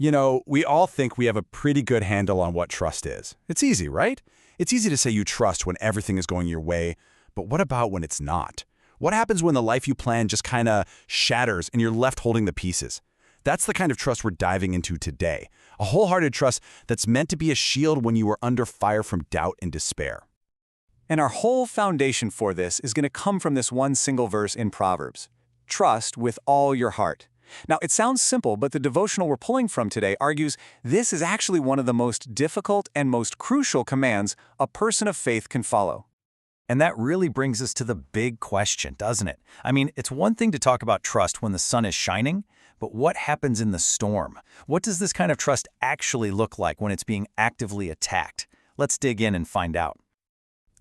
We all think we have a pretty good handle on what trust is. It's easy, right? It's easy to say you trust when everything is going your way, but what about when it's not? What happens when the life you plan just kind of shatters and you're left holding the pieces? That's the kind of trust we're diving into today. A wholehearted trust that's meant to be a shield when you are under fire from doubt and despair. And our whole foundation for this is going to come from this one single verse in Proverbs. Trust with all your heart. Now, it sounds simple, but the devotional we're pulling from today argues this is actually one of the most difficult and most crucial commands a person of faith can follow. And that really brings us to the big question, doesn't it? I mean, it's one thing to talk about trust when the sun is shining, but what happens in the storm? What does this kind of trust actually look like when it's being actively attacked? Let's dig in and find out.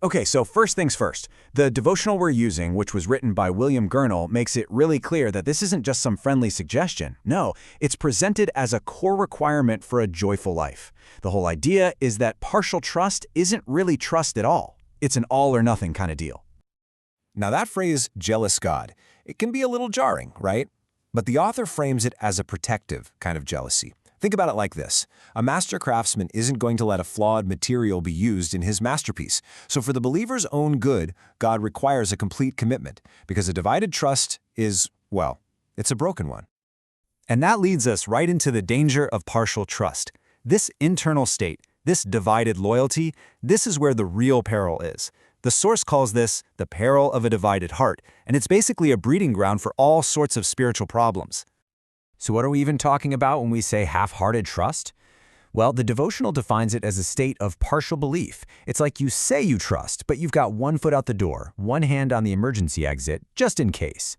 Okay, so first things first. The devotional we're using, which was written by William Gurnall, makes it really clear that this isn't just some friendly suggestion. No, it's presented as a core requirement for a joyful life. The whole idea is that partial trust isn't really trust at all. It's an all-or-nothing kind of deal. Now that phrase, jealous God, it can be a little jarring, right? But the author frames it as a protective kind of jealousy. Think about it like this. A master craftsman isn't going to let a flawed material be used in his masterpiece. So for the believer's own good, God requires a complete commitment, because a divided trust is, well, it's a broken one. And that leads us right into the danger of partial trust. This internal state, this divided loyalty, this is where the real peril is. The source calls this the peril of a divided heart, and it's basically a breeding ground for all sorts of spiritual problems. So what are we even talking about when we say half-hearted trust? Well, the devotional defines it as a state of partial belief. It's like you say you trust, but you've got one foot out the door, one hand on the emergency exit, just in case.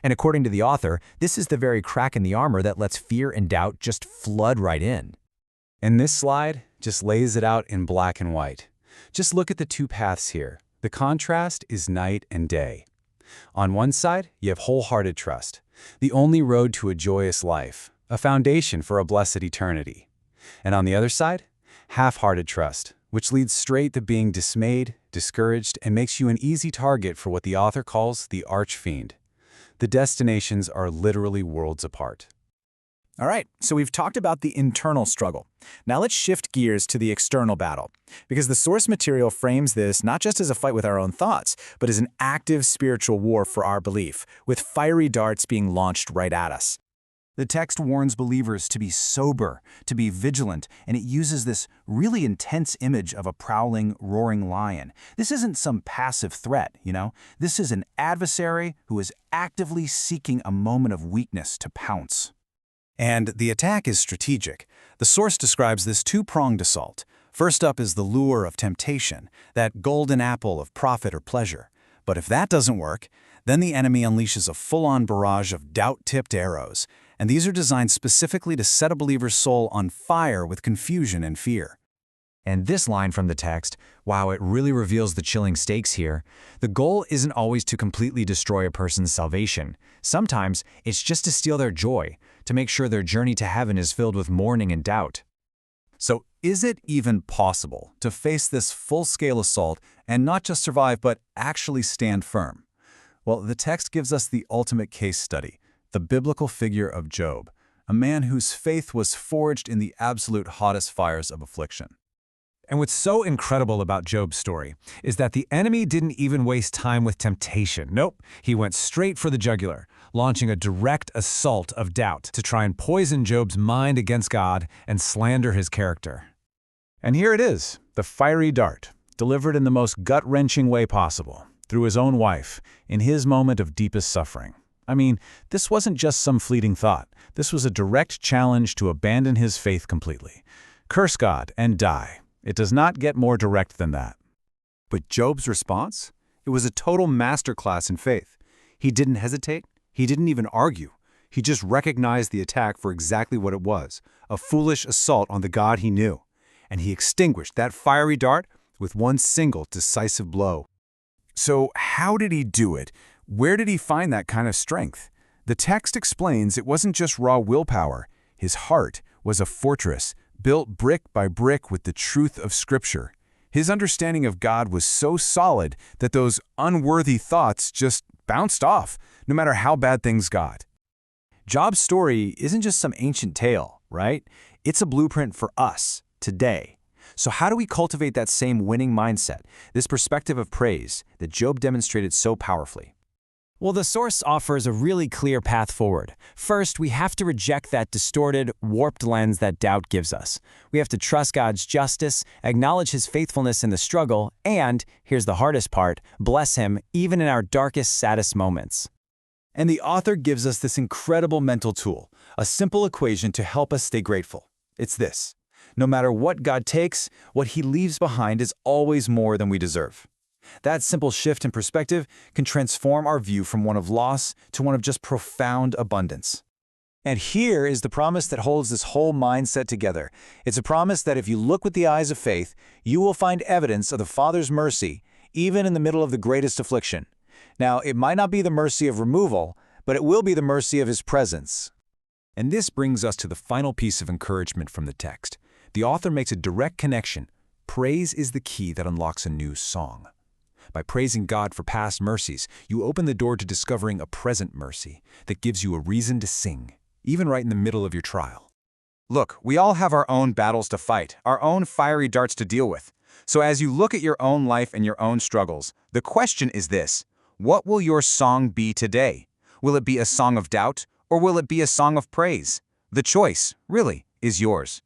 And according to the author, this is the very crack in the armor that lets fear and doubt just flood right in. And this slide just lays it out in black and white. Just look at the two paths here. The contrast is night and day. On one side, you have wholehearted trust, the only road to a joyous life, a foundation for a blessed eternity. And on the other side, half-hearted trust, which leads straight to being dismayed, discouraged, and makes you an easy target for what the author calls the archfiend. The destinations are literally worlds apart. All right, so we've talked about the internal struggle. Now let's shift gears to the external battle, because the source material frames this not just as a fight with our own thoughts, but as an active spiritual war for our belief, with fiery darts being launched right at us. The text warns believers to be sober, to be vigilant, and it uses this really intense image of a prowling, roaring lion. This isn't some passive threat, This is an adversary who is actively seeking a moment of weakness to pounce. And the attack is strategic. The source describes this two-pronged assault. First up is the lure of temptation, that golden apple of profit or pleasure. But if that doesn't work, then the enemy unleashes a full-on barrage of doubt-tipped arrows. And these are designed specifically to set a believer's soul on fire with confusion and fear. And this line from the text, wow, it really reveals the chilling stakes here. The goal isn't always to completely destroy a person's salvation. Sometimes it's just to steal their joy, to make sure their journey to heaven is filled with mourning and doubt. So is it even possible to face this full-scale assault and not just survive, but actually stand firm? Well, the text gives us the ultimate case study, the biblical figure of Job, a man whose faith was forged in the absolute hottest fires of affliction. And what's so incredible about Job's story is that the enemy didn't even waste time with temptation. Nope, he went straight for the jugular, launching a direct assault of doubt to try and poison Job's mind against God and slander his character. And here it is, the fiery dart, delivered in the most gut-wrenching way possible, through his own wife, in his moment of deepest suffering. I mean, this wasn't just some fleeting thought. This was a direct challenge to abandon his faith completely. Curse God and die. It does not get more direct than that. But Job's response? It was a total masterclass in faith. He didn't hesitate. He didn't even argue. He just recognized the attack for exactly what it was, a foolish assault on the God he knew. And he extinguished that fiery dart with one single decisive blow. So how did he do it? Where did he find that kind of strength? The text explains it wasn't just raw willpower. His heart was a fortress, built brick by brick with the truth of Scripture. His understanding of God was so solid that those unworthy thoughts just bounced off, no matter how bad things got. Job's story isn't just some ancient tale, right? It's a blueprint for us, today. So how do we cultivate that same winning mindset, this perspective of praise that Job demonstrated so powerfully? Well, the source offers a really clear path forward. First, we have to reject that distorted, warped lens that doubt gives us. We have to trust God's justice, acknowledge His faithfulness in the struggle, and, here's the hardest part, bless Him even in our darkest, saddest moments. And the author gives us this incredible mental tool, a simple equation to help us stay grateful. It's this: no matter what God takes, what He leaves behind is always more than we deserve. That simple shift in perspective can transform our view from one of loss to one of just profound abundance. And here is the promise that holds this whole mindset together. It's a promise that if you look with the eyes of faith, you will find evidence of the Father's mercy, even in the middle of the greatest affliction. Now, it might not be the mercy of removal, but it will be the mercy of His presence. And this brings us to the final piece of encouragement from the text. The author makes a direct connection. Praise is the key that unlocks a new song. By praising God for past mercies, you open the door to discovering a present mercy that gives you a reason to sing, even right in the middle of your trial. Look, we all have our own battles to fight, our own fiery darts to deal with. So as you look at your own life and your own struggles, the question is this: what will your song be today? Will it be a song of doubt, or will it be a song of praise? The choice, really, is yours.